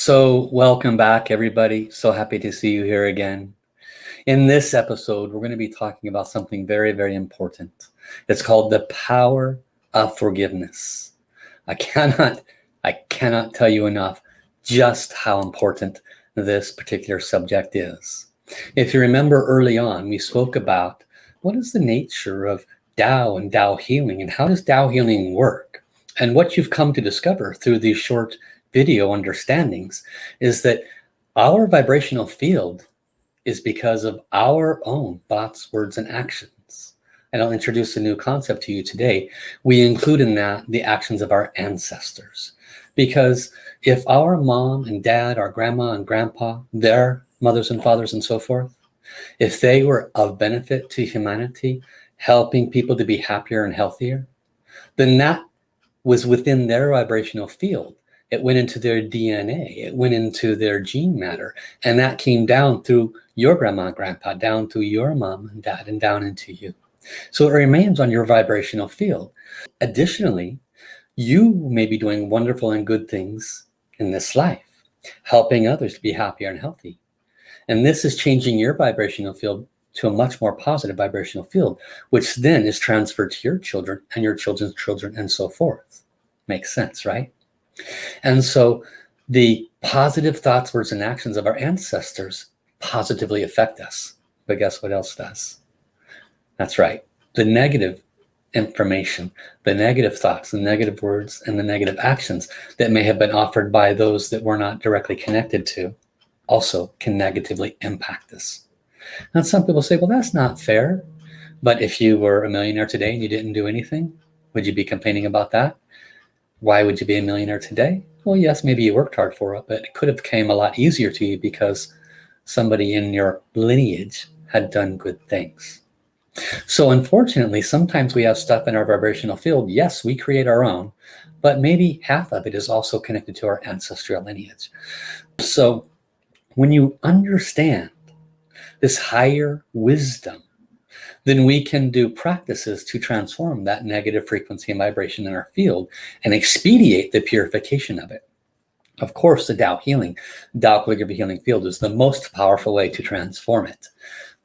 So welcome back, everybody. So happy to see you here again. In this episode, we're going to be talking about something very, very important. It's called the power of forgiveness. I cannot tell you enough just how important this particular subject is. If you remember early on, we spoke about what is the nature of Tao and Tao healing and how does Tao healing work? And what you've come to discover through these short video understandings is that our vibrational field is because of our own thoughts, words, and actions. And I'll introduce a new concept to you today. We include in that the actions of our ancestors. Because if our mom and dad, our grandma and grandpa, their mothers and fathers and so forth, if they were of benefit to humanity, helping people to be happier and healthier, then that was within their vibrational field. It went into their DNA, it went into their gene matter, and that came down through your grandma and grandpa, down to your mom and dad, and down into you. So it remains on your vibrational field. Additionally, you may be doing wonderful and good things in this life, helping others to be happier and healthy. And this is changing your vibrational field to a much more positive vibrational field, which then is transferred to your children and your children's children and so forth. Makes sense, right? And so the positive thoughts, words, and actions of our ancestors positively affect us. But guess what else does? That's right. The negative information, the negative thoughts, the negative words, and the negative actions that may have been offered by those that we're not directly connected to also can negatively impact us. And some people say, well, that's not fair. But if you were a millionaire today and you didn't do anything, would you be complaining about that? Why would you be a millionaire today? Well, yes, maybe you worked hard for it, but it could have came a lot easier to you because somebody in your lineage had done good things. So unfortunately, sometimes we have stuff in our vibrational field. Yes, we create our own, but maybe half of it is also connected to our ancestral lineage. So when you understand this higher wisdom, then we can do practices to transform that negative frequency and vibration in our field and expedite the purification of it. Of course, the Tao healing, Tao calligraphy healing field is the most powerful way to transform it.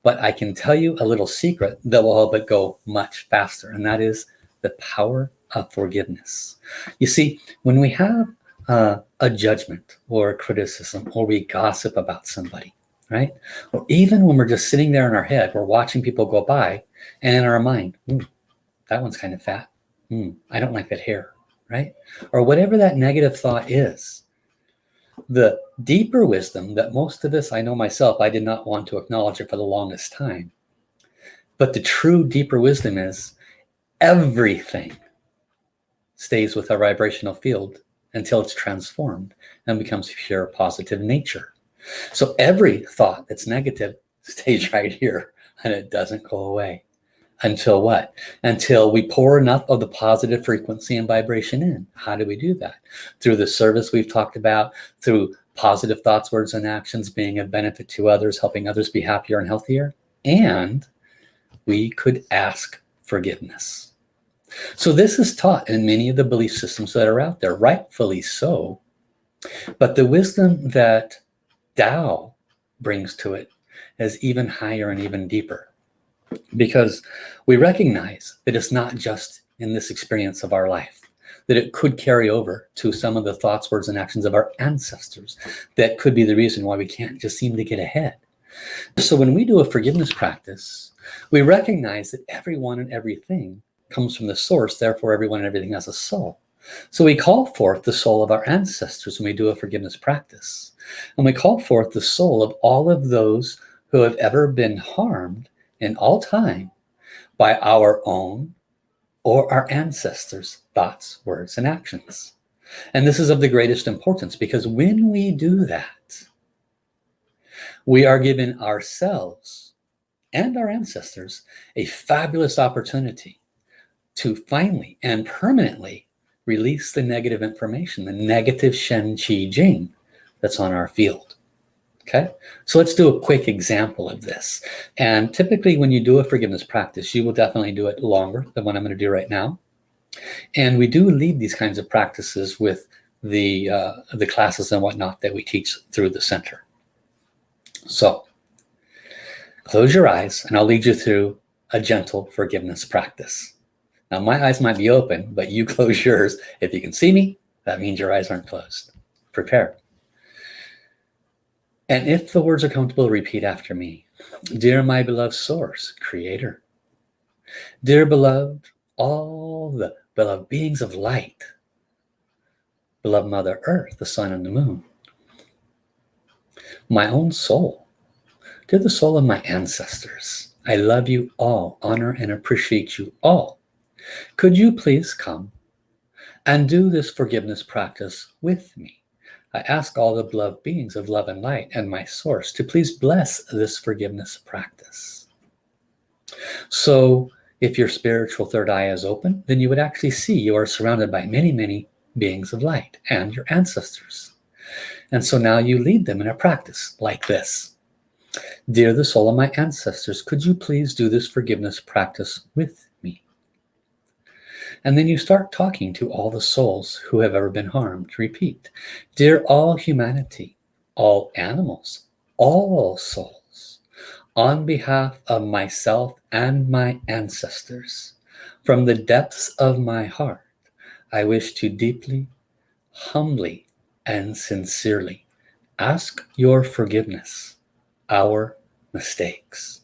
But I can tell you a little secret that will help it go much faster, and that is the power of forgiveness. You see, when we have a judgment or a criticism, or we gossip about somebody, right? Or even when we're just sitting there in our head, we're watching people go by, and in our mind, that one's kind of fat. I don't like that hair, right? Or whatever that negative thought is. The deeper wisdom that most of us, I know myself, I did not want to acknowledge it for the longest time. But the true deeper wisdom is everything stays with our vibrational field until it's transformed and becomes pure positive nature. So every thought that's negative stays right here and it doesn't go away. Until what? Until we pour enough of the positive frequency and vibration in. How do we do that? Through the service we've talked about, through positive thoughts, words, and actions, being of benefit to others, helping others be happier and healthier. And we could ask forgiveness. So this is taught in many of the belief systems that are out there, rightfully so. But the wisdom that Tao brings to it is even higher and even deeper, because we recognize that it's not just in this experience of our life, that it could carry over to some of the thoughts, words, and actions of our ancestors. That could be the reason why we can't just seem to get ahead. So when we do a forgiveness practice, we recognize that everyone and everything comes from the source, therefore everyone and everything has a soul. So we call forth the soul of our ancestors when we do a forgiveness practice. And we call forth the soul of all of those who have ever been harmed in all time by our own or our ancestors' thoughts, words, and actions. And this is of the greatest importance, because when we do that, we are giving ourselves and our ancestors a fabulous opportunity to finally and permanently release the negative information, the negative Shen Qi Jing that's on our field. Okay, so let's do a quick example of this. And typically when you do a forgiveness practice, you will definitely do it longer than what I'm going to do right now. And we do lead these kinds of practices with the classes and whatnot that we teach through the center. So close your eyes and I'll lead you through a gentle forgiveness practice. Now my eyes might be open, but you close yours. If you can see me, that means your eyes aren't closed. Prepare. And if the words are comfortable, repeat after me. Dear my beloved Source, Creator. Dear beloved, all the beloved beings of light. Beloved Mother Earth, the sun and the moon. My own soul. Dear the soul of my ancestors. I love you all, honor and appreciate you all. Could you please come and do this forgiveness practice with me? I ask all the beloved beings of love and light and my source to please bless this forgiveness practice. So if your spiritual third eye is open, then you would actually see you are surrounded by many, many beings of light and your ancestors. And so now you lead them in a practice like this. Dear the soul of my ancestors, could you please do this forgiveness practice with me? And then you start talking to all the souls who have ever been harmed. Repeat. Dear all humanity, all animals, all souls, on behalf of myself and my ancestors, from the depths of my heart, I wish to deeply, humbly, and sincerely ask your forgiveness, our mistakes.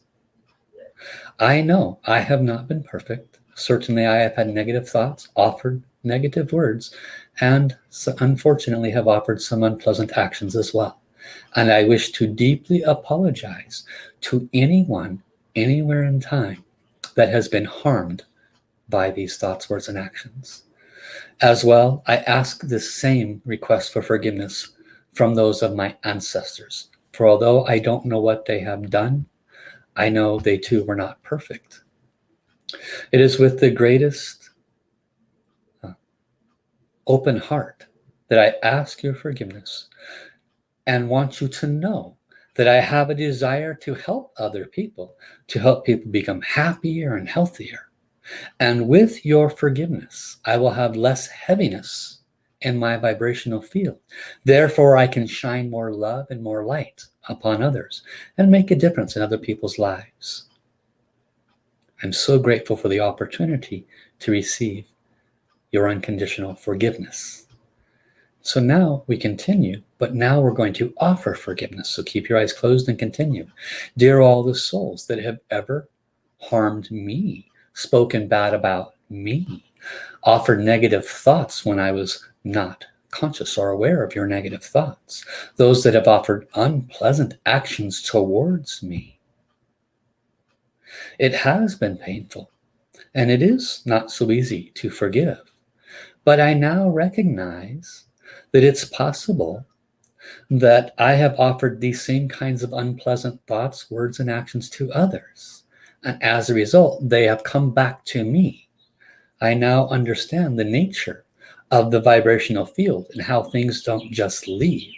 I know I have not been perfect. Certainly I have had negative thoughts, offered negative words, and unfortunately have offered some unpleasant actions as well. And I wish to deeply apologize to anyone, anywhere in time, that has been harmed by these thoughts, words, and actions. As well, I ask this same request for forgiveness from those of my ancestors. For although I don't know what they have done, I know they too were not perfect. It is with the greatest open heart that I ask your forgiveness and want you to know that I have a desire to help other people, to help people become happier and healthier. And with your forgiveness, I will have less heaviness in my vibrational field. Therefore, I can shine more love and more light upon others and make a difference in other people's lives. I'm so grateful for the opportunity to receive your unconditional forgiveness. So now we continue, but now we're going to offer forgiveness. So keep your eyes closed and continue. Dear all the souls that have ever harmed me, spoken bad about me, offered negative thoughts when I was not conscious or aware of your negative thoughts, those that have offered unpleasant actions towards me. It has been painful, and it is not so easy to forgive. But I now recognize that it's possible that I have offered these same kinds of unpleasant thoughts, words, and actions to others. And as a result, they have come back to me. I now understand the nature of the vibrational field and how things don't just leave.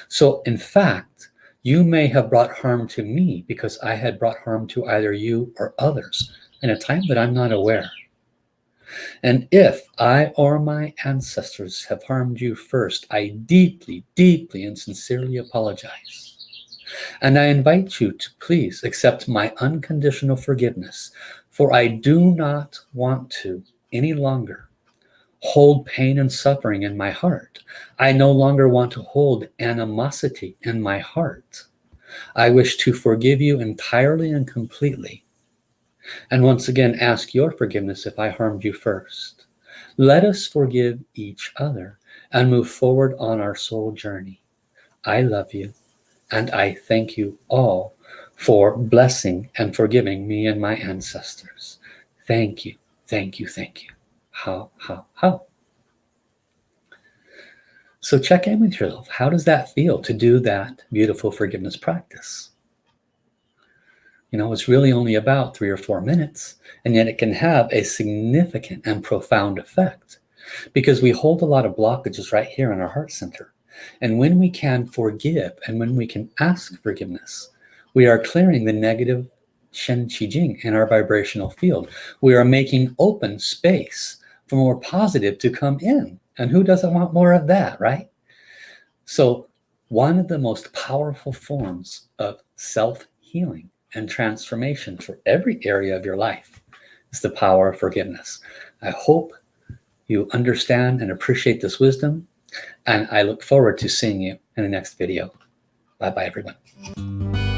So in fact, you may have brought harm to me because I had brought harm to either you or others in a time that I'm not aware. And if I or my ancestors have harmed you first, I deeply, deeply and sincerely apologize. And I invite you to please accept my unconditional forgiveness, for I do not want to any longer hold pain and suffering in my heart. I no longer want to hold animosity in my heart. I wish to forgive you entirely and completely. And once again, ask your forgiveness if I harmed you first. Let us forgive each other and move forward on our soul journey. I love you, and I thank you all for blessing and forgiving me and my ancestors. Thank you, thank you, thank you. How. So check in with yourself. How does that feel to do that beautiful forgiveness practice? You know, it's really only about 3 or 4 minutes, and yet it can have a significant and profound effect because we hold a lot of blockages right here in our heart center. And when we can forgive and when we can ask forgiveness, we are clearing the negative Shen Qi Jing in our vibrational field. We are making open space for more positive to come in. And who doesn't want more of that, right? So one of the most powerful forms of self-healing and transformation for every area of your life is the power of forgiveness. I hope you understand and appreciate this wisdom, and I look forward to seeing you in the next video. Bye-bye, everyone.